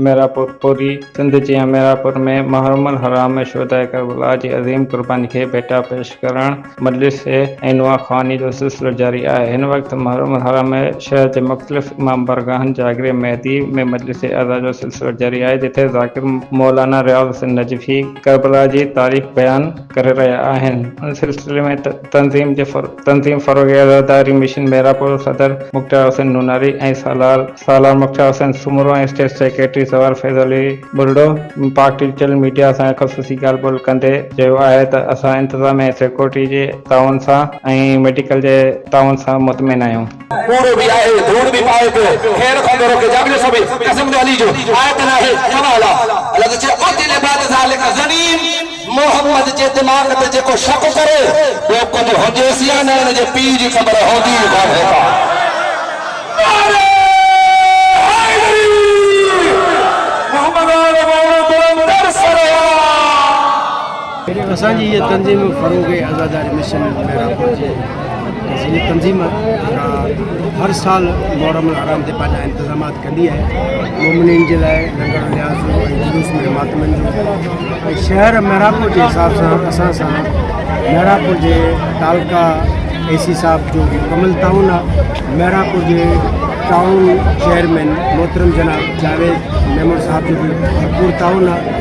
मेरापुर पूरी सिंध जी मेरापुर में मुहर्रम हराम में शुहदाए करबला जी अज़ीम क़ुर्बानी खे भेटा पेश करण मजलिस ऐं नुआ ख़वानी जो सिलसिलो जारी आहे। हिन वक़्तु मुहर्रम हराम में शहर जे मुख़्तलिफ़ इमाम बरगाहनि जागरे मेहदी में मजलिस अज़ा जो सिलसिलो जारी आहे, जिथे ज़ाकिर मौलाना रियाज़ हुसैन नजफ़ी करबला जी तारीख़ बयान करे रहिया आहिनि। उन सिलसिले में तंज़ीम फ़रोग़ अज़ादारी मिशन मेरापुर सदर मुख्तार हुसैन नूनारी ऐं सालार मुख्तार हुसैन सुमरो ऐं स्टेट सेक्रेटरी सवार फैज़ अली बुरडो पाक डिजिटल मीडिया सां ख़ुसूसी ॻाल्हि ॿोल कंदे चयो आहे त असां इंतज़ाम ऐं सिक्योरिटी जे ताउन सां ऐं मेडिकल जे ताउन सां मुतमिन आहियूं। कूड़ो भी आहे, धूड़ भी पाए पे, खैर खंदो रोके जागले सभी कसम अली जो आयत ना है हवाला अल्लाह जे अदिल बाद ज़ालिक ज़नीम मोहम्मद जे दिमाग ते जेको शक करे वो कुछ होजेसिया न जे पी जी खबर होंदी काहे असांजी ये तंजीम फ़रोग़ आज़ादारी मिशन मेरापुर जी ये तंजीम हर साल मुहर्रम हराम ते पंहिंजा इंतज़ामात कंदी आहे। मोमिनीन जे लाइ लंगर लिहाज़ जुलूस में मातमन जो शहर मेरापुर के हिसाब से असां मेरापुर के तालका एसी साहब जो मुकम्मल ताउन आहे। मेरापुर के टाउन चेयरमैन मोहतरम जनाब जावेद मेमूर साहब जो भी भरपूर ताउन आहे।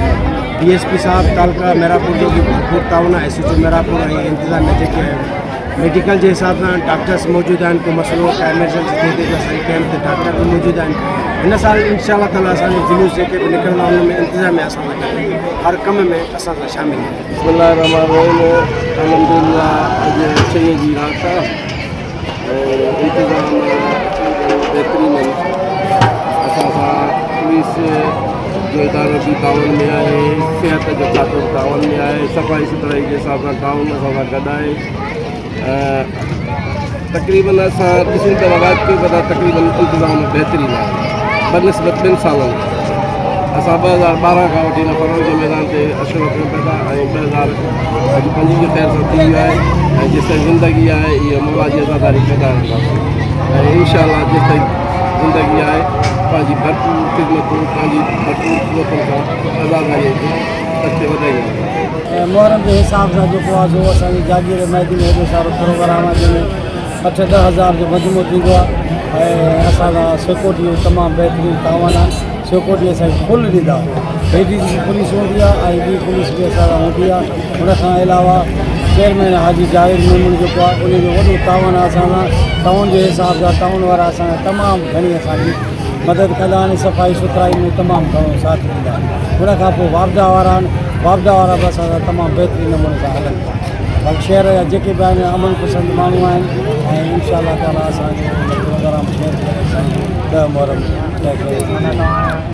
DSP साहब तालका मेरापुर जो भी भरपूर ताउन आहे। SHO मेरापुर इंतज़ाम जेके मेडिकल के हिसाब से डॉक्टर्स मौजूद हैं, को मसलो का एमरजेंसी थिए थी असांजे कैंप ते डॉक्टर भी मौजूद हैं। इन साल इंशाअल्लाह ताला असांजे जुलूस जेके भी निकिरंदा उनमें इंतज़ाम असां हर कम में असां सां शामिल है। बिस्मिल्लाहिर्रहमानिर्रहीम अल्हम्दुलिल्लाह अॼु 6 जी रात आहे ऐं इंतज़ाम बेहतरीन आहिनि। असां सां पुलिस जो इदारो भी ताउन में आहे, सिहत जो खातो ताउन में आहे, सफ़ाई सुथराई के हिसाब सां ताउन असां सां गॾु आहे। तकरीबन असां ॾिसूं त रवायत के बता तकरीबन इंतज़ाम बेहतरीन आहे बनस्बत 2 सालनि असां 2012 खां वठी फ़रोग़ जे मैदान ते शुरू कयूं पिया ऐं 2025 जो ख़ैर सां थी वियो आहे ऐं जेसिताईं ज़िंदगी आहे इहा मौला जी आज़ादारी कंदा रहंदासीं ऐं इंशाअल्लाह जेसिताईं ज़िंदगी आहे पंहिंजी भरपूर ख़िदमतूं पंहिंजी भरपूर क़ुवतुनि सां आज़ादारीअ खे अॻिते वधाईंदासीं। मुहर्रम के हिसाब से जो आहे असांजी जागीर महदी में हेॾो सारो प्रोग्राम आहे जंहिंमें 8-10 हज़ार जो मजमू थींदो आहे ऐं असांजा सिक्योरिटी तमामु बहितरीनु तावन आहे। सिक्योरिटी असांखे फुल ॾींदा हेॾी जी पुलिस हूंदी आहे ऐं ॿी पुलिस बि असां हूंदी आहे। हुनखां अलावा चेयरमैन हाजी जावेद मेमून जेको आहे उनजो वॾो तावन आहे असां सां। टाउन के हिसाब सां टाउन वारा असांखे तमामु घणी असांजी मदद कंदा आहिनि। सफ़ाई सुथराई में तमामु घणो साथ ॾींदा आहिनि। हुनखां पोइ वापदा वारा आहिनि, वापदा वारा बि असां सां तमामु बहितरीनु नमूने सां हलनि था। बाक़ी शहर जा जेके बि आहिनि अमन पसंदि माण्हू आहिनि ऐं इंशाअल्लाह ताला असांजो प्रोग्राम शेयर करे असांजो 10 मुहर्रम तय कयो।